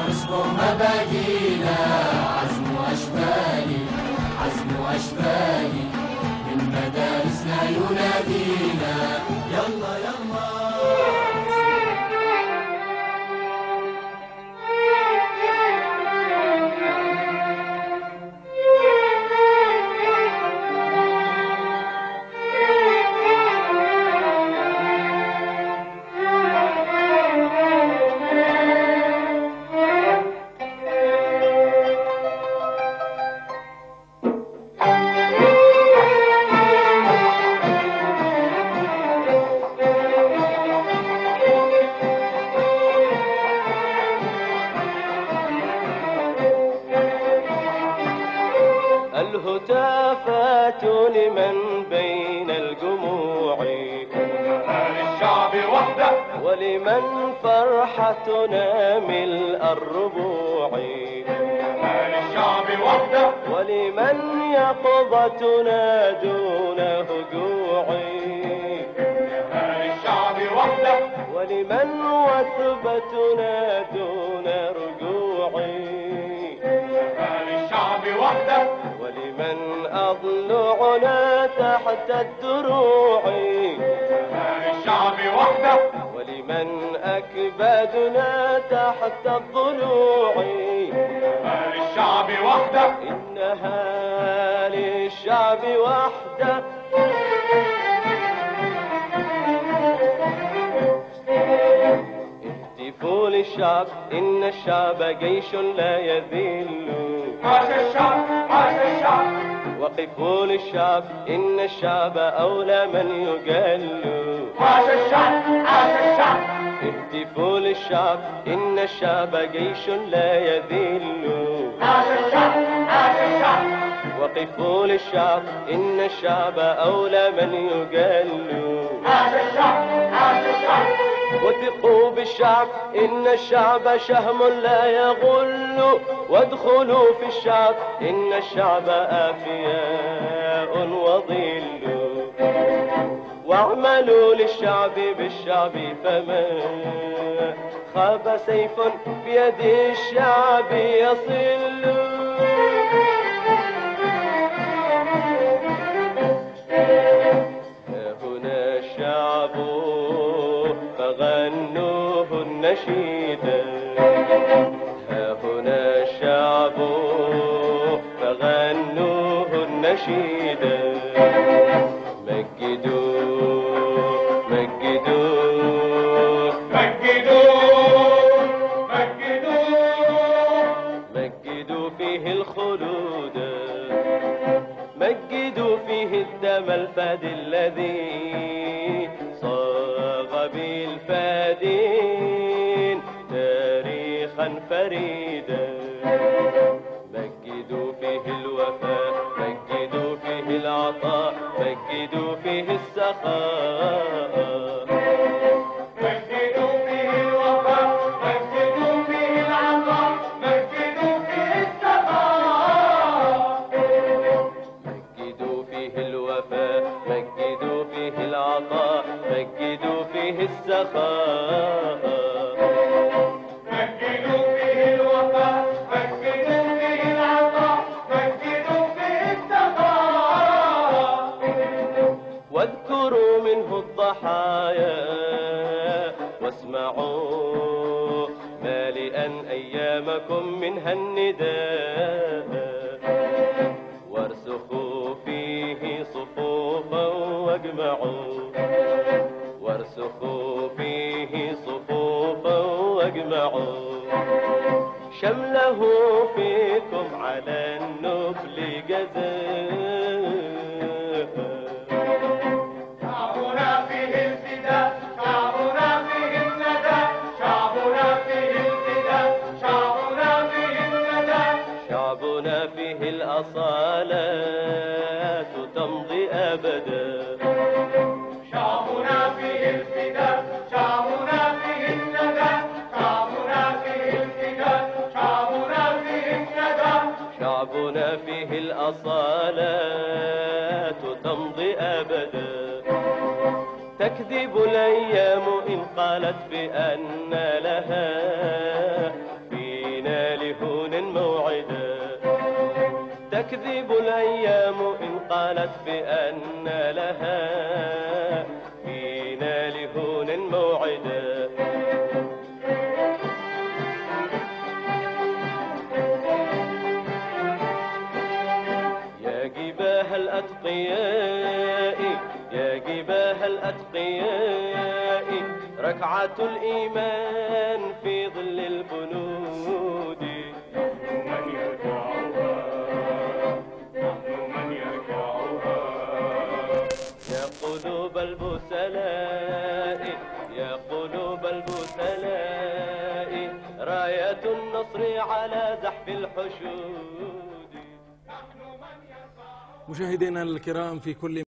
نصبغ مبادينا، عزم واشبالي، عزم واشبالي، من مدارسنا ينادينا. يلا يلا الهتافات لمن بين الجموع، للشعب وحده، ولمن فرحتنا ملء الربوع، للشعب وحده، ولمن يقظتنا دون هجوع، للشعب وحده، ولمن وثبتنا دون رجوع، للشعب وحده، ولمن أضلعنا تحت الدروع، للشعب وحده، ولمن أكبادنا تحت الضلوع، للشعب وحده، إنها للشعب وحده. اهتفوا للشعب، إن الشعب جيش لا يذل. عاش الشعب، عاش الشعب، وقفوا للشعب، إن الشعب أولى من يجل. عاش الشعب، عاش الشعب، اهتفوا للشعب، إن الشعب جيش لا يذل. عاش الشعب، عاش الشعب، وقفوا للشعب، إن الشعب أولى من يجل. عاش الشعب، عاش الشعب، وثقوا بالشعب، إن الشعب شهم لا يغل. وادخلوا في الشعب، إن الشعب آفياء وظل. واعملوا للشعب بالشعب، فما خاب سيف بيد الشعب يصل. هنا الشعب فغنوه النشيدا، ها هنا الشعب فغنوه النشيدا. مجدوه مجدوه مجدوه، مجدوه، مجدوا فيه الخلود، مجدوا فيه الدم الفادي الذي صاغ بالفادين تاريخا فريدا. مجدوا فيه الوفاء، مجدوا فيه العطاء، مجدوا فيه السخاء. مجدوا فيه الوفاء، مجدوا فيه العطاء، مجدوا فيه السخاء. مجدوا فيه الوفاء، مجدوا فيه العطاء، مجدوا فيه السخاء. مجدوا فيه الوفاء، مجدوا فيه العطاء، مجدوا فيه السخاء. واذكروا منه الضحايا، واسمعوا مالئا أيامكم منها النداء. وارسخوا فيه صفوفا واجمعوا، وارسخوا فيه صفوفا واجمعوا. شمله فيكم على النبل جزاء. شعبنا فيه الفداء، شعبنا فيه الندى، شعبنا فيه الفداء، شعبنا فيه الندى. شعبنا فيه الأصالات تمضي أبدا. شعبنا فيه الفداء، شعبنا فيه الندى، شعبنا فيه الفداء، شعبنا فيه الندى. شعبنا فيه الأصالات تمضي أبدا. تكذب الأيام إن قالت بأن لها فينا تكذب الأيام إن قالت بأن لها فينا لهون موعدا. يا جباه الأتقياء يا جباه الأتقياء ركعة الإيمان في ظل البنود. من يركعها نحن من يركعها. يا قلوب البسلاء يا قلوب البسلاء راية النصر على زحف الحشود. مشاهدينا الكرام في كل